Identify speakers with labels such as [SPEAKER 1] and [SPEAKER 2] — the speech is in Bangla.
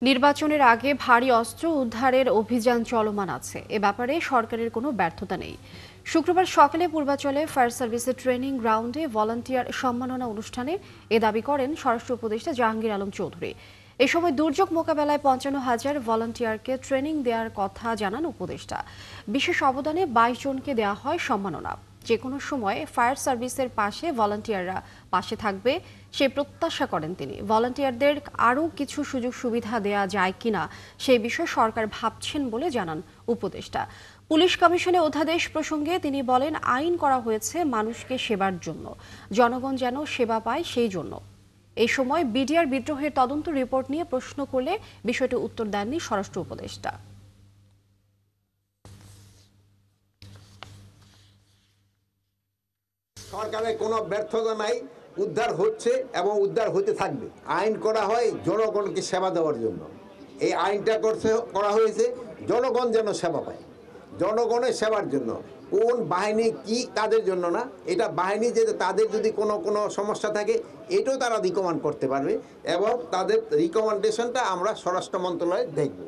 [SPEAKER 1] নির্বাচনের আগে ভারী অস্ত্র উদ্ধারের অভিযান চলমান আছে। এ ব্যাপারে সরকারের কোনো ব্যর্থতা নেই। শুক্রবার সকালে পূর্বাঞ্চলে ফায়ার সার্ভিসের ট্রেনিং গ্রাউন্ডে ভলান্টিয়ার সম্মাননা অনুষ্ঠানে এ দাবি করেন স্বরাষ্ট্র উপদেষ্টা জাহাঙ্গীর আলম চৌধুরী। এ সময় দুর্যোগ মোকাবেলায় ৫৫,০০০ ভলান্টিয়ারকে ট্রেনিং দেওয়ার কথা জানান উপদেষ্টা। বিশেষ অবদানে ২২ জনকে দেওয়া হয় সম্মাননা। যে কোনো সময় ফায়ার সার্ভিসের পাশে ভলান্টিয়াররা পাশে থাকবে সে প্রত্যাশা করেন তিনি। ভলান্টিয়ারদের আরও কিছু সুযোগ সুবিধা দেয়া যায় কিনা সেই বিষয়ে সরকার ভাবছেন বলে জানান উপদেষ্টা। পুলিশ কমিশনে অধ্যাদেশ প্রসঙ্গে তিনি বলেন, আইন করা হয়েছে মানুষকে সেবার জন্য, জনগণ যেন সেবা পায় সেই জন্য। এই সময় বিডিআর বিদ্রোহের তদন্ত রিপোর্ট নিয়ে প্রশ্ন করলে বিষয়টি উত্তর দেননি স্বরাষ্ট্র উপদেষ্টা।
[SPEAKER 2] সরকারের কোনো ব্যর্থতা নাই, উদ্ধার হচ্ছে এবং উদ্ধার হতে থাকবে। আইন করা হয় জনগণকে সেবা দেওয়ার জন্য। এই আইনটা করা হয়েছে জনগণ যেন সেবা পায়, জনগণের সেবার জন্য। কোন বাহিনী কি তাদের জন্য না, এটা বাহিনী যে তাদের যদি কোনো সমস্যা থাকে এটাও তারা রিকমান্ড করতে পারবে এবং তাদের রিকমেন্ডেশনটা আমরা স্বরাষ্ট্র মন্ত্রণালয়ে দেখব।